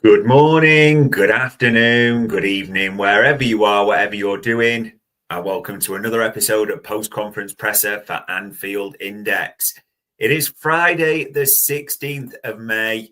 Good morning, good afternoon, good evening, wherever you are, whatever you're doing, and welcome to another episode of Post Conference Presser for Anfield Index. It is Friday, the 16th of May,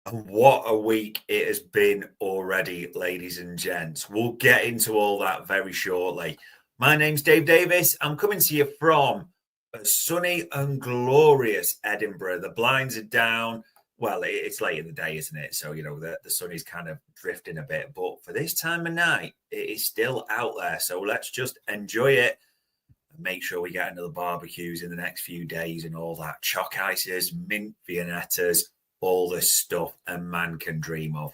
and what a week it has been already, ladies and gents. We'll get into all that very shortly. My name's Dave Davis. I'm coming to you from a sunny and glorious Edinburgh. The blinds are down. Well, it's late in the day, isn't it? So, the sun is kind of drifting a bit. But for this time of night, it is still out there. So let's just enjoy it and make sure we get into the barbecues in the next few days and all that. Chalk ices, mint viennettas, all the stuff a man can dream of.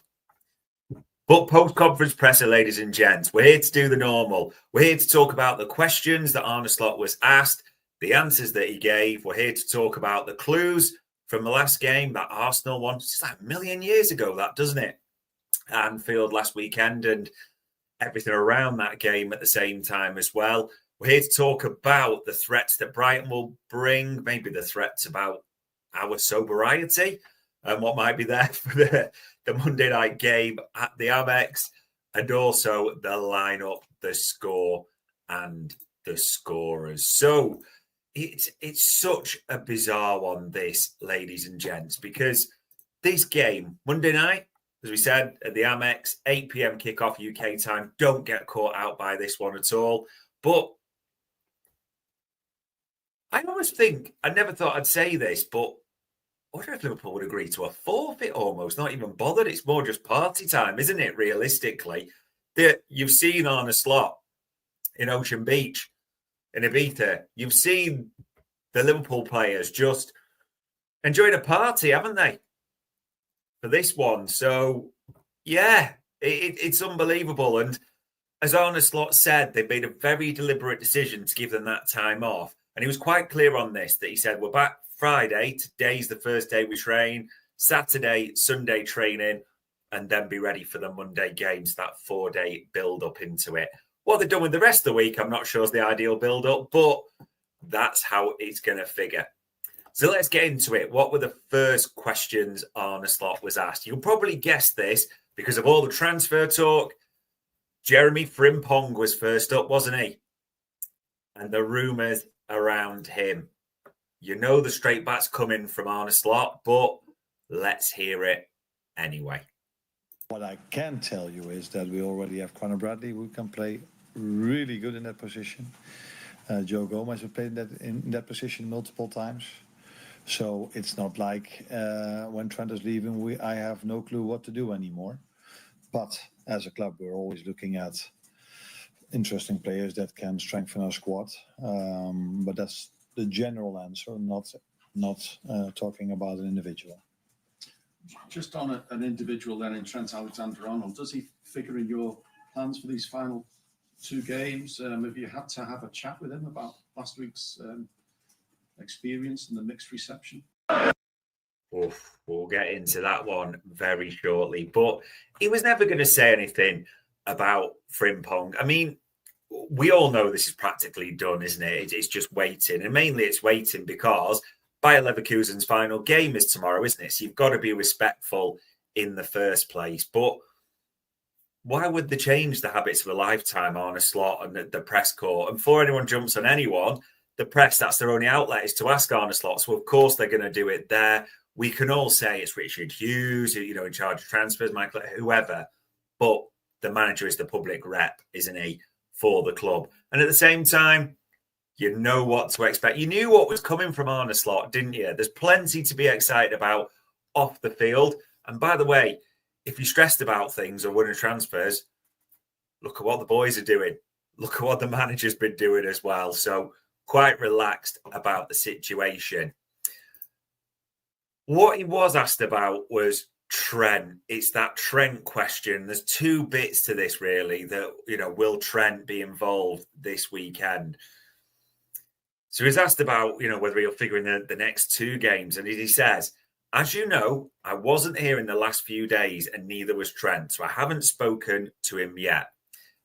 But post-conference presser, ladies and gents, we're here to do the normal. We're here to talk about the questions that Arne Slot was asked, the answers that he gave. We're here to talk about the clues from the last game that Arsenal won. It's like a million years ago, that, doesn't it? Anfield last weekend and everything around that game at the same time as well. We're here to talk about the threats that Brighton will bring, maybe the threats about our sobriety and what might be there for the Monday night game at the Amex, and also the lineup, the score, and the scorers. So it's such a bizarre one, this, ladies and gents, because this game, Monday night, as we said, at the Amex, 8 p.m. kickoff UK time. Don't get caught out by this one at all. But I always think, I never thought I'd say this, but I wonder if Liverpool would agree to a forfeit almost, not even bothered. It's more just party time, isn't it, realistically? You've seen Arne Slot in Ocean Beach, in Ibiza. You've seen the Liverpool players just enjoying a party, haven't they, for this one? So, yeah, it's unbelievable. And as Arne Slot said, they made a very deliberate decision to give them that time off. And he was quite clear on this, that he said, we're back Friday. Today's the first day we train. Saturday, Sunday training, and then be ready for the Monday games, that 4-day build-up into it. What they've done with the rest of the week, I'm not sure is the ideal build-up, but that's how it's going to figure. So let's get into it. What were the first questions Arne Slot was asked? You'll probably guess this because of all the transfer talk. Jeremy Frimpong was first up, wasn't he? And the rumours around him. You know the straight backs coming from Arne Slot, but let's hear it anyway. What I can tell you is that we already have Conor Bradley, who can play really good in that position. Joe Gomez has played in that position multiple times. So it's not like when Trent is leaving, I have no clue what to do anymore. But as a club, we're always looking at interesting players that can strengthen our squad. But that's the general answer, not talking about an individual. Just on an individual then in Trent Alexander-Arnold, does he figure in your plans for these final two games? Have you had to have a chat with him about last week's experience and the mixed reception? We'll get into that one very shortly. But he was never going to say anything about Frimpong. I mean, we all know this is practically done, isn't it? It's just waiting. And mainly it's waiting because Bayer Leverkusen's final game is tomorrow, isn't it? So you've got to be respectful in the first place. But why would they change the habits of a lifetime, Arne Slot and the press corps? And before anyone jumps on anyone, the press, that's their only outlet, is to ask Arne Slot. So, of course, they're going to do it there. We can all say it's Richard Hughes, in charge of transfers, Michael, whoever. But the manager is the public rep, isn't he, for the club? And at the same time, you know what to expect. You knew what was coming from Arne Slot, didn't you? There's plenty to be excited about off the field. And by the way, if you're stressed about things or winning transfers, look at what the boys are doing. Look at what the manager's been doing as well. So quite relaxed about the situation. What he was asked about was Trent. It's that Trent question. There's two bits to this, really, that, will Trent be involved this weekend? So he's asked about, whether he'll figure in the next two games. And he says, as you know, I wasn't here in the last few days and neither was Trent. So I haven't spoken to him yet.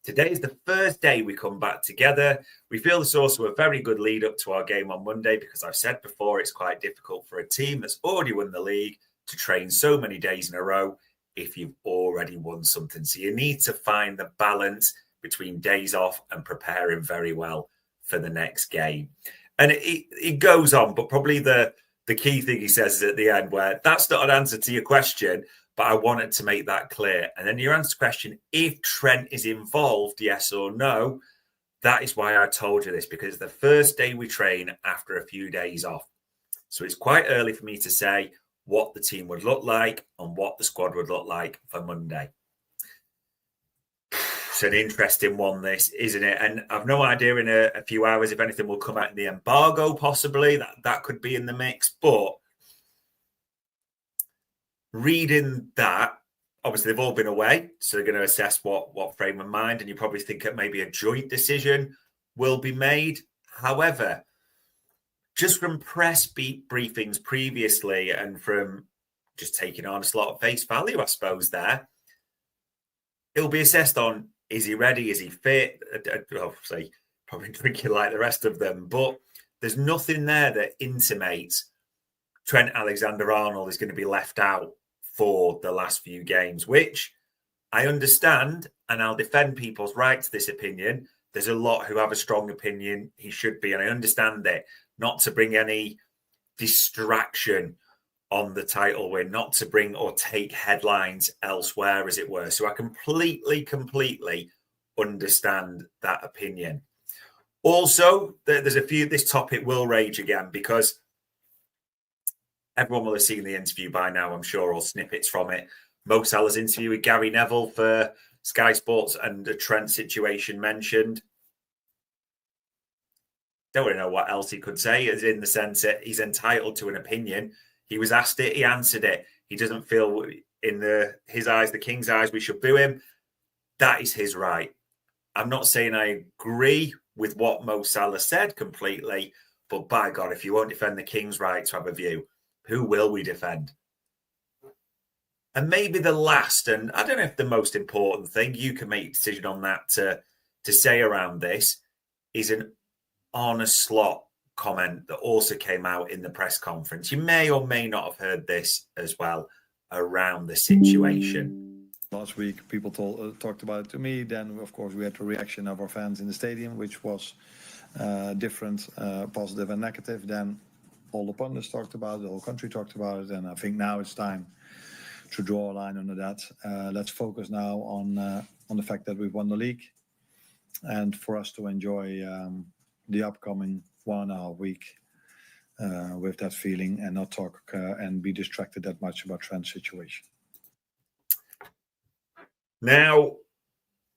Today is the first day we come back together. We feel this also a very good lead up to our game on Monday because I've said before it's quite difficult for a team that's already won the league to train so many days in a row. if you've already won something. So you need to find the balance between days off and preparing very well for the next game. And it goes on, but probably the key thing he says is at the end, where that's not an answer to your question, but I wanted to make that clear. And then your answer question, if Trent is involved, yes or no, that is why I told you this, because the first day we train after a few days off. So it's quite early for me to say what the team would look like and what the squad would look like for Monday. It's an interesting one, this, isn't it? And I've no idea in a few hours if anything will come out in the embargo, possibly. That could be in the mix. But reading that, obviously they've all been away, so they're going to assess what frame of mind, and you probably think that maybe a joint decision will be made. However, just from press briefings previously and from just taking Arne Slot at face value, I suppose, there, it'll be assessed on, is he ready? Is he fit? Obviously, probably drinking like the rest of them. But there's nothing there that intimates Trent Alexander-Arnold is going to be left out for the last few games, which I understand, and I'll defend people's right to this opinion. There's a lot who have a strong opinion he should be, and I understand it. Not to bring any distraction on the title win, not to bring or take headlines elsewhere, as it were. So I completely understand that opinion. Also, there's a few, this topic will rage again because everyone will have seen the interview by now, I'm sure, or snippets from it. Mo Salah's interview with Gary Neville for Sky Sports and the Trent situation mentioned. Don't really know what else he could say, as in the sense that he's entitled to an opinion. He was asked it, he answered it. He doesn't feel in his eyes, the King's eyes, we should boo him. That is his right. I'm not saying I agree with what Mo Salah said completely, but by God, if you won't defend the King's right to have a view, who will we defend? And maybe the last, and I don't know if the most important thing, you can make a decision on that to say around this, is an Arne Slot comment that also came out in the press conference. You may or may not have heard this as well around the situation. Last week, people talked about it to me. Then, of course, we had the reaction of our fans in the stadium, which was different, positive and negative. Then all the pundits talked about it, the whole country talked about it. And I think now it's time to draw a line under that. Let's focus now on the fact that we've won the league and for us to enjoy the upcoming 1.5 week with that feeling and not talk and be distracted that much about Trent's situation. Now,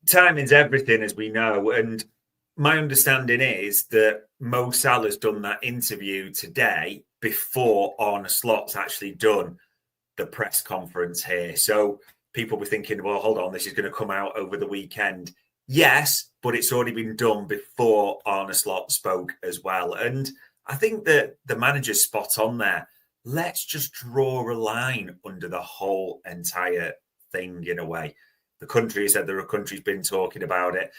timing's everything, as we know, and my understanding is that Mo Salah's done that interview today before Arne Slot's actually done the press conference here. So people were thinking, well, hold on, this is going to come out over the weekend. Yes, but it's already been done before Arne Slot spoke as well. And I think that the manager's spot on there. Let's just draw a line under the whole entire thing in a way. The country said the country's been talking about it.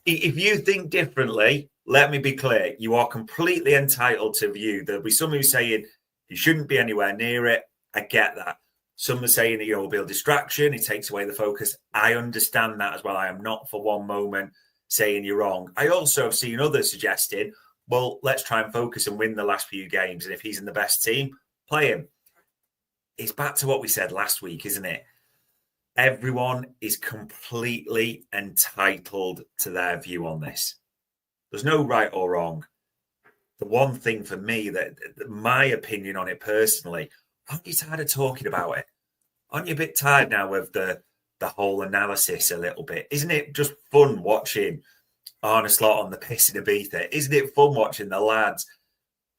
If you think differently, let me be clear. You are completely entitled to view. There'll be some who saying you shouldn't be anywhere near it. I get that. Some are saying that it'll be a distraction. It takes away the focus. I understand that as well. I am not for one moment saying you're wrong. I also have seen others suggesting, well, let's try and focus and win the last few games. And if he's in the best team, play him. It's back to what we said last week, isn't it? Everyone is completely entitled to their view on this. There's no right or wrong. The one thing for me, that my opinion on it personally, aren't you tired of talking about it? Aren't you a bit tired now of the whole analysis a little bit? Isn't it just fun watching Arne Slot on the piss in Ibiza? Isn't it fun watching the lads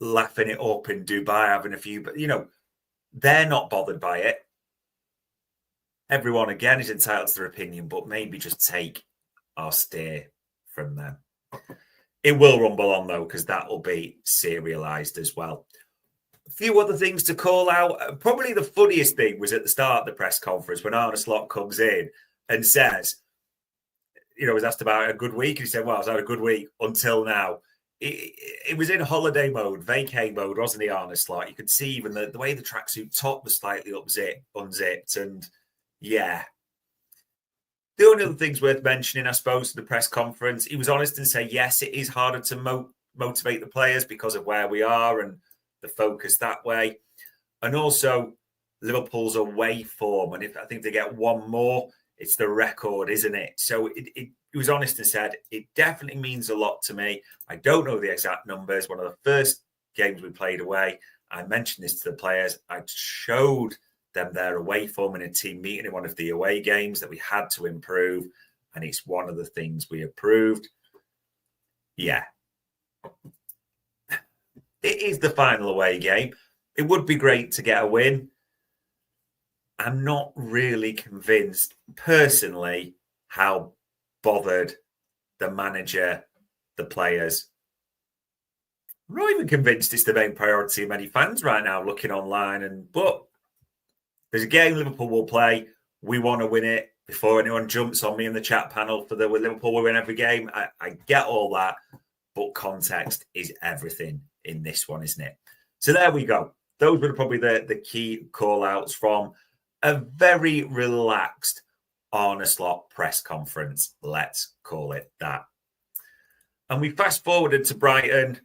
laughing it up in Dubai, having a few, but they're not bothered by it. Everyone, again, is entitled to their opinion, but maybe just take our steer from them. It will rumble on, though, because that will be serialised as well. A few other things to call out. Probably the funniest thing was at the start of the press conference when Arne Slot comes in and says, was asked about a good week. And he said, well, I've had a good week until now. It was in holiday mode, vacay mode, wasn't he, Arne Slot? You could see even the way the tracksuit top was slightly unzipped. And Yeah. The only other things worth mentioning, I suppose, the press conference, he was honest and say, yes, it is harder to motivate the players because of where we are and the focus that way. And also Liverpool's away form. And I think they get one more, it's the record, isn't it? So he was honest and said, it definitely means a lot to me. I don't know the exact numbers. One of the first games we played away, I mentioned this to the players. I showed them their away form in a team meeting in one of the away games that we had to improve. And it's one of the things we approved. Yeah. It is the final away game. It would be great to get a win. I'm not really convinced personally how bothered the manager, the players. I'm not even convinced it's the main priority of many fans right now looking online. But there's a game Liverpool will play. We want to win it before anyone jumps on me in the chat panel for Liverpool will win every game. I get all that, but context is everything in this one, isn't it? So there we go. Those were probably the key call-outs from a very relaxed Arne Slot press conference. Let's call it that. And we fast-forwarded to Brighton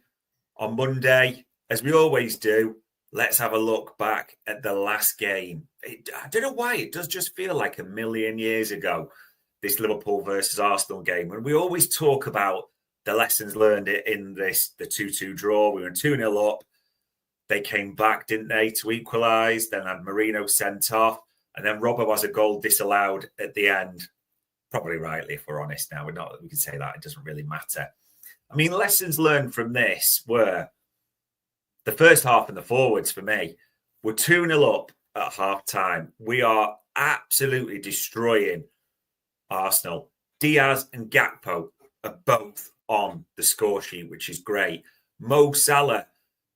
on Monday. As we always do, let's have a look back at the last game. I don't know why, it does just feel like a million years ago, this Liverpool versus Arsenal game. And we always talk about the lessons learned in the 2-2 draw. We were 2-0 up. They came back, didn't they, to equalise. Then had Marino sent off. And then Robbo has a goal disallowed at the end. Probably rightly, if we're honest now. We can say that. It doesn't really matter. I mean, lessons learned from this were the first half and the forwards for me were 2-0 up at half-time. We are absolutely destroying Arsenal. Diaz and Gakpo are both on the score sheet, which is great. Mo Salah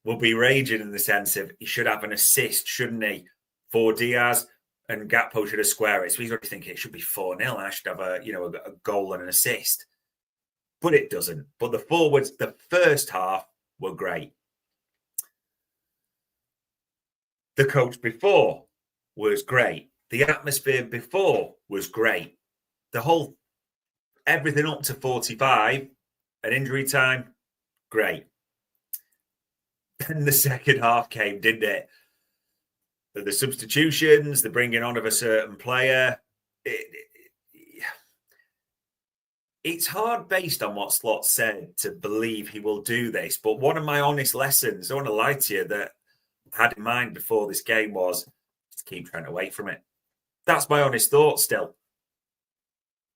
will be raging in the sense of he should have an assist, shouldn't he, for Diaz, and Gakpo should have square it. So he's already thinking it should be 4-0. I should have a goal and an assist. But it doesn't. But the forwards, the first half, were great. The coach before was great. The atmosphere before was great. Everything up to 45 at injury time, great. Then the second half came, didn't it? The substitutions, the bringing on of a certain player. It's hard based on what Slot said to believe he will do this. But one of my honest lessons, I don't want to lie to you, that I had in mind before this game was to keep Trent away from it. That's my honest thought still.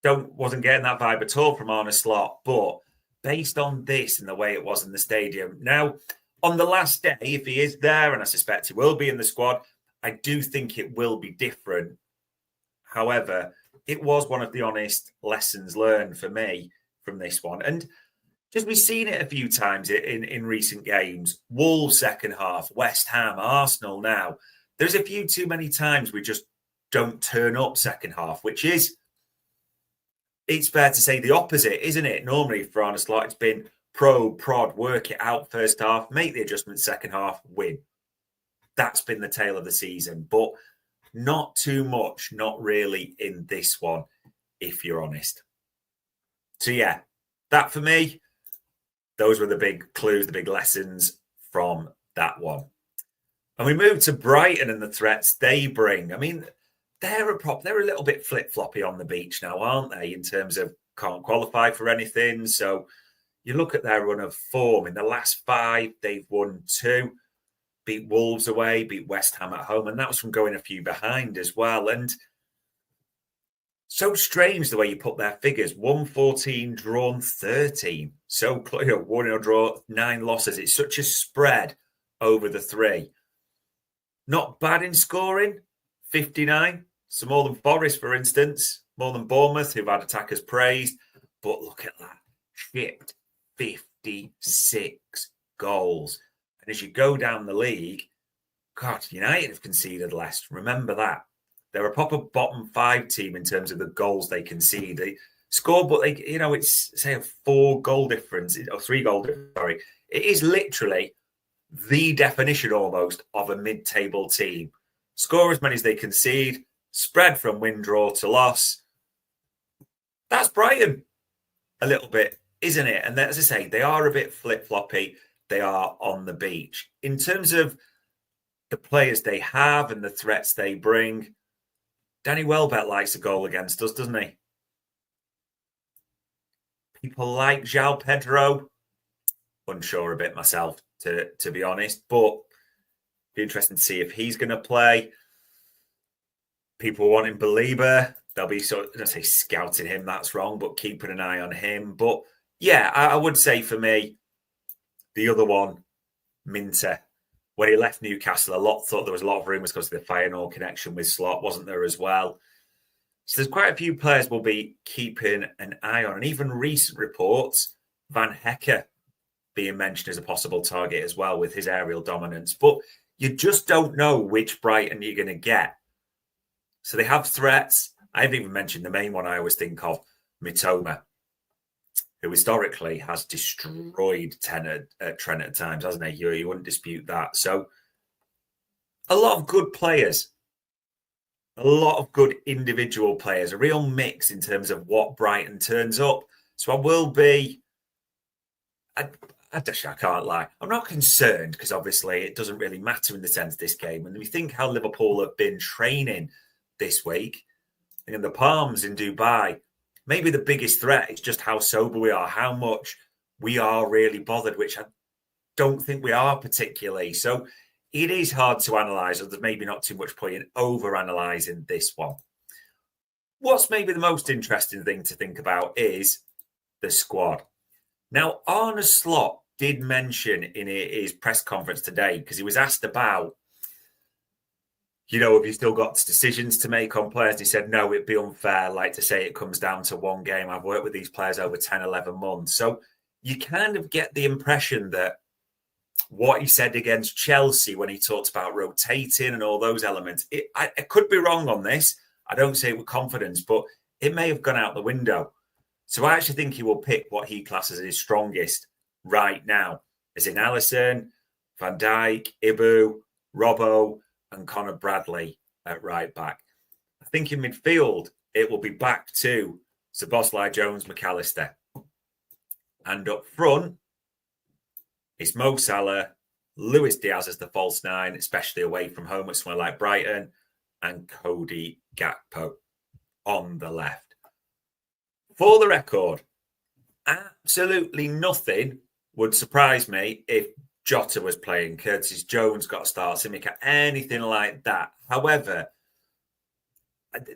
Wasn't getting that vibe at all from Arne Slot. But based on this and the way it was in the stadium. Now, on the last day, if he is there, and I suspect he will be in the squad, I do think it will be different. However, it was one of the honest lessons learned for me from this one. And just we've seen it a few times in recent games. Wolves second half, West Ham, Arsenal now. There's a few too many times we just don't turn up second half, which is, it's fair to say the opposite, isn't it? Normally for Arne Slot, it's been prod, work it out first half, make the adjustments second half, win. That's been the tale of the season. But not too much, not really in this one, if you're honest. So yeah, that for me, those were the big clues, the big lessons from that one. And we move to Brighton and the threats they bring. I mean, they're a little bit flip-floppy on the beach now, aren't they, in terms of can't qualify for anything. So you look at their run of form. In the last 5, they've won 2. Beat Wolves away, beat West Ham at home, and that was from going a few behind as well. And so strange the way you put their figures. 1-14, drawn 13. So close, 1-0 draw, 9 losses. It's such a spread over the 3. Not bad in scoring, 59. So more than Forest, for instance, more than Bournemouth, who've had attackers praised. But look at that. Shipped 56 goals. And as you go down the league, God, United have conceded less. Remember that. They're a proper bottom 5 team in terms of the goals they concede. They score, but it's say a 4-goal difference or 3-goal difference. Sorry, it is literally the definition almost of a mid-table team. Score as many as they concede, spread from win, draw to loss. That's Brighton a little bit, isn't it? And as I say, they are a bit flip-floppy. They are on the beach. In terms of the players they have and the threats they bring, Danny Welbeck likes a goal against us, doesn't he? People like João Pedro. Unsure a bit myself, to be honest, but be interesting to see if he's going to play. People wanting Belieber. They'll be sort of, I don't say scouting him, that's wrong, but keeping an eye on him. But yeah, I would say for me, the other one, Minter. When he left Newcastle, thought there was a lot of rumours because of the Feyenoord connection with Slot, wasn't there as well? So there's quite a few players we'll be keeping an eye on. And even recent reports, Van Hecke being mentioned as a possible target as well with his aerial dominance. But you just don't know which Brighton you're going to get. So they have threats. I haven't even mentioned the main one I always think of, Mitoma, who historically has destroyed Trent at times, hasn't he? You wouldn't dispute that. So a lot of good players, a lot of good individual players, a real mix in terms of what Brighton turns up. So I will be, I can't lie. I'm not concerned because obviously it doesn't really matter in the sense of this game. And we think how Liverpool have been training this week in the Palms in Dubai. Maybe the biggest threat is just how sober we are, how much we are really bothered, which I don't think we are particularly. So it is hard to analyse, or there's maybe not too much point in over-analysing this one. What's maybe the most interesting thing to think about is the squad. Now, Arne Slot did mention in his press conference today, because he was asked about, have you still got decisions to make on players? He said, no, it'd be unfair, like to say it comes down to one game. I've worked with these players over 10, 11 months. So you kind of get the impression that what he said against Chelsea when he talked about rotating and all those elements, I could be wrong on this. I don't say it with confidence, but it may have gone out the window. So I actually think he will pick what he classes as his strongest right now, as in Alisson, Van Dijk, Ibu, Robbo, and Connor Bradley at right back. I think in midfield, it will be back to Szoboszlai, Jones, McAllister. And up front, it's Mo Salah, Luis Diaz as the false nine, especially away from home at somewhere like Brighton, and Cody Gakpo on the left. For the record, absolutely nothing would surprise me if Jota was playing, Curtis Jones got a start, Simica, anything like that. However,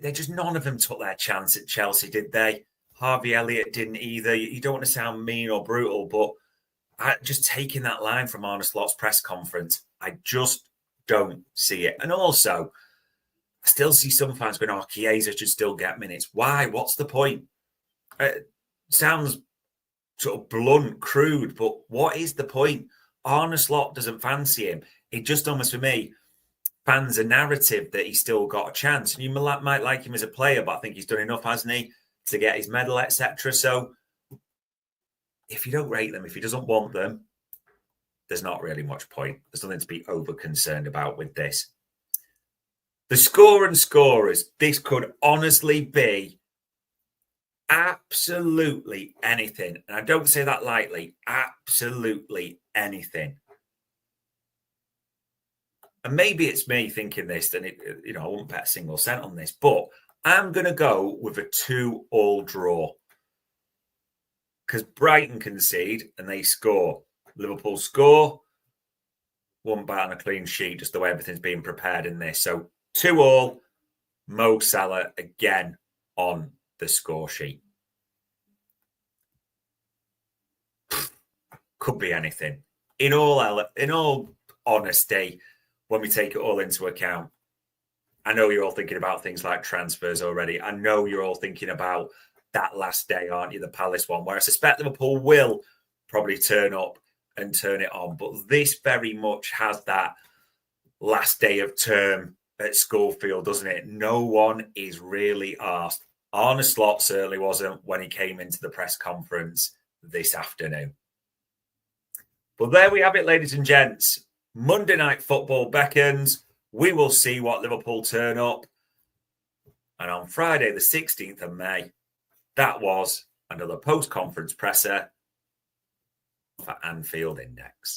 they just none of them took their chance at Chelsea, did they? Harvey Elliott didn't either. You don't want to sound mean or brutal, but just taking that line from Arne Slot's press conference, I just don't see it. And also, I still see some fans going, Chiesa should still get minutes. Why? What's the point? It sounds sort of blunt, crude, but what is the point? Arne Slot doesn't fancy him. It just almost, for me, fans a narrative that he's still got a chance. And you might like him as a player, but I think he's done enough, hasn't he, to get his medal, etc. So if you don't rate them, if he doesn't want them, there's not really much point. There's nothing to be over concerned about with this. The score and scorers, this could honestly be absolutely anything. And I don't say that lightly, absolutely anything. And maybe it's me thinking this, and I won't bet a single cent on this, but I'm going to go with a 2-2 draw. Because Brighton concede and they score. Liverpool score. Won't bat on a clean sheet, just the way everything's being prepared in this. So 2-2, Mo Salah again on the score sheet. Could be anything. In all honesty, when we take it all into account, I know you're all thinking about things like transfers already. I know you're all thinking about that last day, aren't you? The Palace one, where I suspect Liverpool will probably turn up and turn it on. But this very much has that last day of term at Schofield, doesn't it? No one is really asked. Arne Slot certainly wasn't when he came into the press conference this afternoon. But there we have it, ladies and gents. Monday Night Football beckons. We will see what Liverpool turn up. And on Friday, the 16th of May, that was another post-conference presser for Anfield Index.